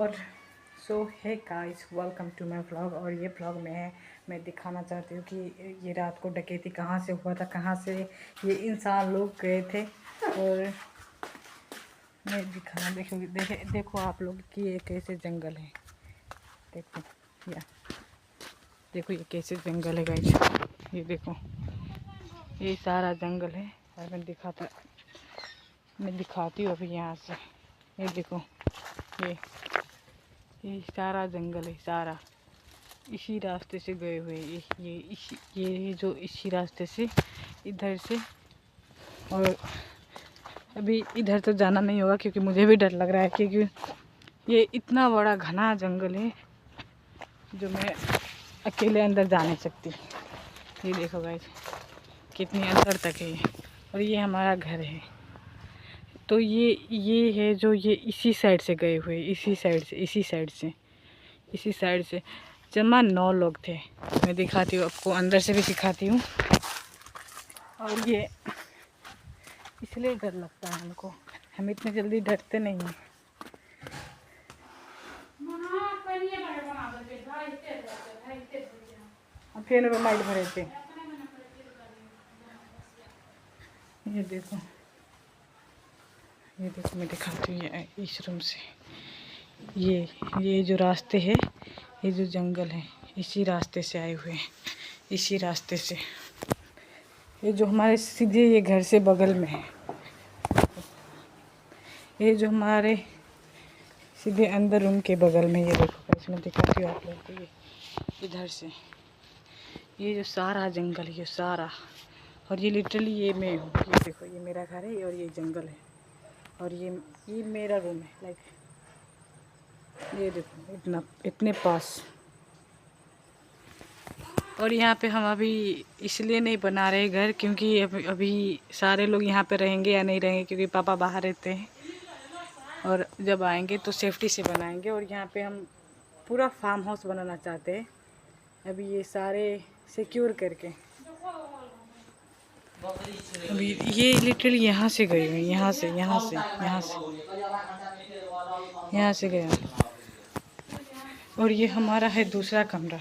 और so hi guys, welcome to my vlog. और ये व्लॉग में मैं दिखाना चाहती हूँ कि ये रात को डकैती कहाँ से हुआ था, कहाँ से ये इंसान लोग गए थे। और मैं दिखाना देखो आप लोग कि ये कैसे जंगल है। देखो या देखो ये कैसे जंगल है गाइस, ये देखो ये सारा जंगल है। और मैं दिखाती हूँ अभी यहाँ से। ये देखो ये सारा जंगल है, सारा इसी रास्ते से गए हुए। ये जो इसी रास्ते से इधर से। और अभी इधर तो जाना नहीं होगा क्योंकि मुझे भी डर लग रहा है, क्योंकि ये इतना बड़ा घना जंगल है जो मैं अकेले अंदर जा नहीं सकती। ये देखो गाइस कितनी अंदर तक है। और ये हमारा घर है। तो ये है जो ये इसी साइड से गए हुए, इसी साइड से जमा 9 लोग थे। मैं दिखाती हूँ आपको, अंदर से भी दिखाती हूँ। और ये इसलिए डर लगता है हमको, हम इतने जल्दी डरते नहीं हैं। फिर माइट भरे थे। ये देखो मैं दिखाती हूँ ये इस रूम से। ये जो रास्ते है, ये जो जंगल है, इसी रास्ते से आए हुए हैं, इसी रास्ते से। ये जो हमारे सीधे ये घर से बगल में है, ये जो हमारे सीधे अंदर रूम के बगल में, ये देखो इसमें दिखाती हूँ आप लोगों को। ये इधर से ये जो सारा जंगल है, ये सारा। और ये लिटरली ये मैं हूँ। ये देखो ये मेरा घर है और ये जंगल है। और ये मेरा रूम है। लाइक ये देखो इतने पास। और यहाँ पे हम अभी इसलिए नहीं बना रहे घर क्योंकि अभी सारे लोग यहाँ पे रहेंगे या नहीं रहेंगे, क्योंकि पापा बाहर रहते हैं। और जब आएंगे तो सेफ्टी से बनाएंगे। और यहाँ पे हम पूरा फार्म हाउस बनाना चाहते हैं अभी, ये सारे सिक्योर करके। अभी ये लिटरली यहाँ से गए हुए, यहाँ से गया। और ये हमारा है दूसरा कमरा।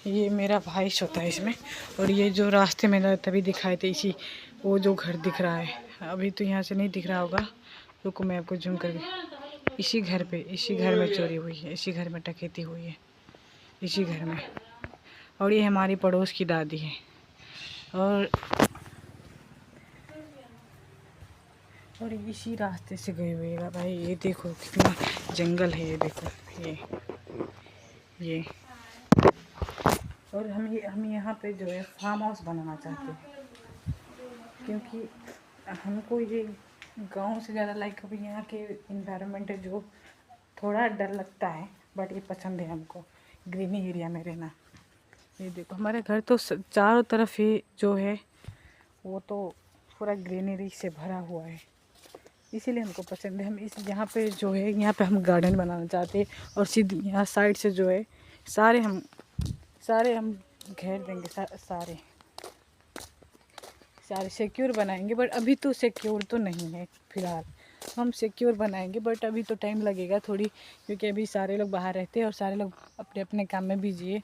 ये मेरा भाई सोता है इसमें। और ये जो रास्ते में तभी दिखाए थे, इसी वो जो घर दिख रहा है, अभी तो यहाँ से नहीं दिख रहा होगा, रुको मैं आपको जूम करके। इसी घर में चोरी हुई है, इसी घर में डकैती हुई है, इसी घर में। और ये हमारी पड़ोस की दादी है। और इसी रास्ते से गए हुए भाई। ये देखो कितना जंगल है, ये देखो ये। और हम यहाँ पे जो है फार्म हाउस बनाना चाहते हैं, क्योंकि हमको ये गांव से ज़्यादा लाइक अभी यहाँ के इन्वायरमेंट है जो थोड़ा डर लगता है, बट ये पसंद है हमको ग्रीनी एरिया में रहना। ये देखो हमारे घर तो चारों तरफ ही जो है वो तो पूरा ग्रीनरी से भरा हुआ है, इसीलिए हमको पसंद है। हम यहाँ पे जो है यहाँ पे हम गार्डन बनाना चाहते हैं। और सीधे यहाँ साइड से जो है सारे हम घेर देंगे, सारे सिक्योर बनाएंगे। बट अभी तो सिक्योर तो नहीं है फ़िलहाल, हम सिक्योर बनाएंगे बट अभी तो टाइम लगेगा थोड़ी, क्योंकि अभी सारे लोग बाहर रहते हैं और सारे लोग अपने अपने काम में बिजी है।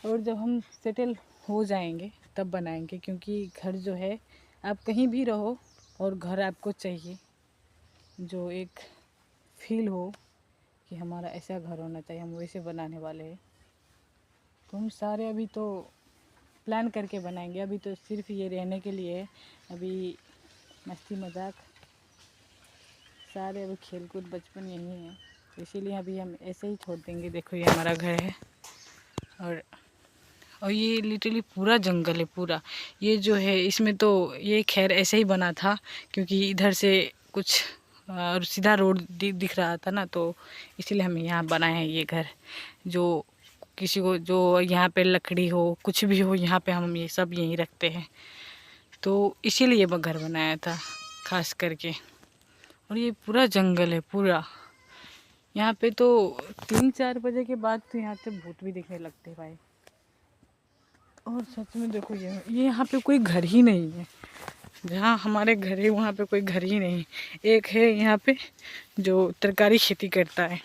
और जब हम सेटल हो जाएंगे तब बनाएंगे, क्योंकि घर जो है आप कहीं भी रहो और घर आपको चाहिए, जो एक फील हो कि हमारा ऐसा घर होना चाहिए, हम वैसे बनाने वाले हैं। तो हम सारे अभी तो प्लान करके बनाएंगे, अभी तो सिर्फ ये रहने के लिए है। अभी मस्ती मजाक सारे अभी खेलकूद बचपन यही है, तो इसीलिए अभी हम ऐसे ही छोड़ देंगे। देखो ये हमारा घर है। और ये लिटरली पूरा जंगल है पूरा। ये जो है इसमें तो ये खैर ऐसे ही बना था क्योंकि इधर से कुछ और सीधा रोड दिख रहा था ना, तो इसीलिए हम यहाँ बनाए हैं ये घर। जो किसी को जो यहाँ पे लकड़ी हो कुछ भी हो, यहाँ पे हम ये सब यहीं रखते हैं, तो इसीलिए ये घर बनाया था खास करके। और ये पूरा जंगल है पूरा। यहाँ पे तो 3-4 बजे के बाद तो यहाँ पे भूत भी दिखने लगते हैं भाई। और सच में देखो ये यहाँ पे कोई घर ही नहीं है, जहाँ हमारे घर है वहाँ पे कोई घर ही नहीं। एक है यहाँ पे जो तरकारी खेती करता है,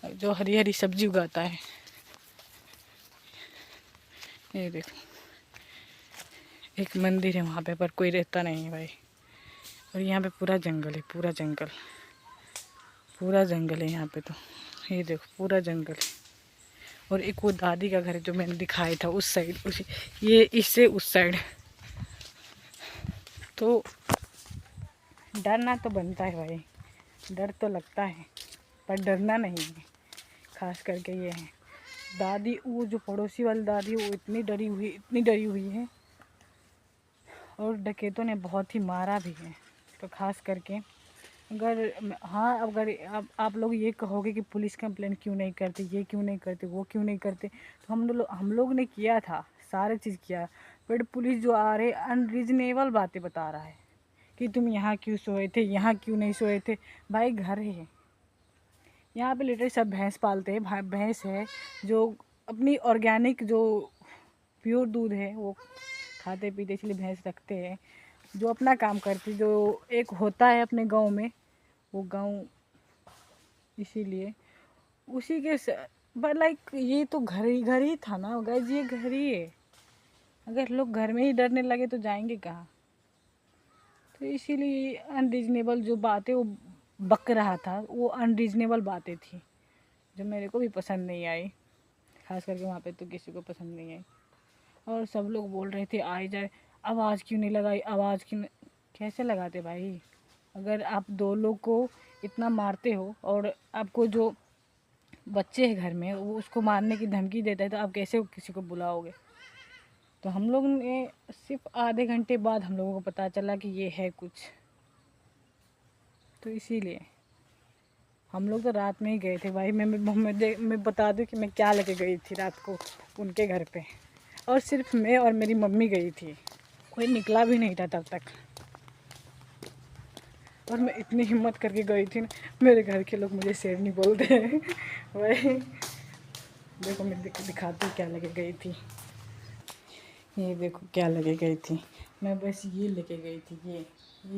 जो हरी हरी सब्जी उगाता है। ये देखो एक मंदिर है वहाँ पे, पर कोई रहता नहीं है भाई। और यहाँ पे पूरा जंगल है, पूरा जंगल, पूरा जंगल है यहाँ पे तो। ये देखो पूरा जंगल है। और एक वो दादी का घर है जो मैंने दिखाया था उस साइड, उसी ये इससे उस साइड। तो डरना तो बनता है भाई, डर तो लगता है, पर डरना नहीं है। खास करके ये है दादी, वो जो पड़ोसी वाली दादी वो इतनी डरी हुई है। और डकैतों ने बहुत ही मारा भी है। तो खास करके अगर हाँ, अगर आप लोग ये कहोगे कि पुलिस कंप्लेन क्यों नहीं करते, ये क्यों नहीं करते, वो क्यों नहीं करते, तो हम लोग ने किया था, सारे चीज़ किया। बट पुलिस जो आ रहे अनरीजनेबल बातें बता रहा है कि तुम यहाँ क्यों सोए थे, यहाँ क्यों नहीं सोए थे। भाई घर है यहाँ पे, लिटरली सब भैंस पालते हैं। भैंस है जो अपनी ऑर्गेनिक जो प्योर दूध है वो खाते पीते, इसलिए भैंस रखते हैं। जो अपना काम करती, जो एक होता है अपने गांव में, वो गांव इसीलिए उसी के बट लाइक ये तो घर ही था ना गाइस, ये घर ही है। अगर लोग घर में ही डरने लगे तो जाएंगे कहाँ। तो इसीलिए अनरीजनेबल जो बातें वो बक रहा था, वो अनरीजनेबल बातें थी जो मेरे को भी पसंद नहीं आई। खास करके वहाँ पे तो किसी को पसंद नहीं आई। और सब लोग बोल रहे थे आए जाए, आवाज़ क्यों नहीं लगाई, आवाज़ क्यों नहीं। कैसे लगाते भाई? अगर आप दो लोग को इतना मारते हो और आपको जो बच्चे हैं घर में वो उसको मारने की धमकी देता है, तो आप कैसे किसी को बुलाओगे? तो हम लोग ने सिर्फ आधे घंटे बाद हम लोगों को पता चला कि ये है कुछ। तो इसीलिए हम लोग तो रात में ही गए थे भाई। मैं बता दूं कि मैं क्या लेके गई थी रात को उनके घर पे। और सिर्फ मैं और मेरी मम्मी गई थी, कोई निकला भी नहीं था तब तक। और मैं इतनी हिम्मत करके गई थी ना, मेरे घर के लोग मुझे शेरनी बोलते हैं भाई। देखो मैं दिखाती हूँ क्या लेके गई थी। ये देखो क्या लेके गई थी मैं, बस ये लेके गई थी,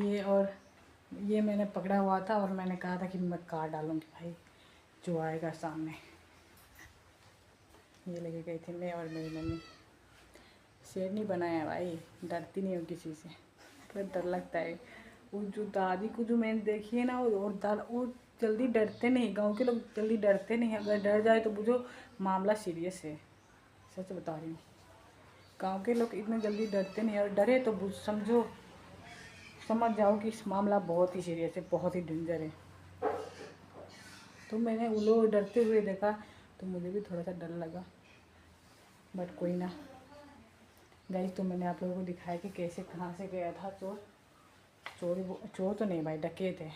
ये और ये मैंने पकड़ा हुआ था और मैंने कहा था कि मैं काट डालूँगी भाई जो आएगा सामने। ये लेके गई थी मैं और मेरी मम्मी। शेरनी बनाया भाई, डरती नहीं हूँ किसी से, पर डर लगता है। वो जो दादी को जो मैंने देखी है ना, वो जल्दी डरते नहीं, गांव के लोग जल्दी डरते नहीं। अगर डर जाए तो बुझो मामला सीरियस है, सच बता रही हूँ। गांव के लोग इतने जल्दी डरते नहीं, और डरे तो समझ जाओ कि इस मामला बहुत ही सीरियस है, बहुत ही डेंजर है। तो मैंने उन लोग डरते हुए देखा तो मुझे भी थोड़ा सा डर लगा, बट कोई ना। गाइस तो मैंने आप लोगों को दिखाया कि कैसे कहाँ से गया था चोर। चोर तो नहीं भाई, डकैत है।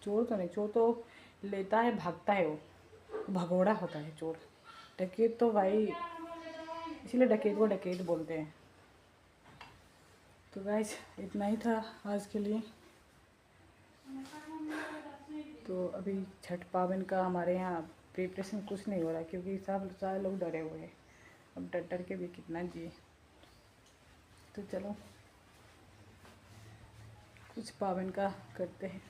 चोर तो नहीं, चोर तो लेता है भागता है, वो भगोड़ा होता है चोर। डकैत तो भाई, इसीलिए डकैत को डकैत बोलते हैं। तो गाइस इतना ही था आज के लिए। तो अभी छठ पावन का हमारे यहाँ प्रिपरेशन कुछ नहीं हो रहा, क्योंकि सब सारे लोग डरे हुए हैं। अब डर डर के भी कितना जिए। तो चलो कुछ पावन का करते हैं।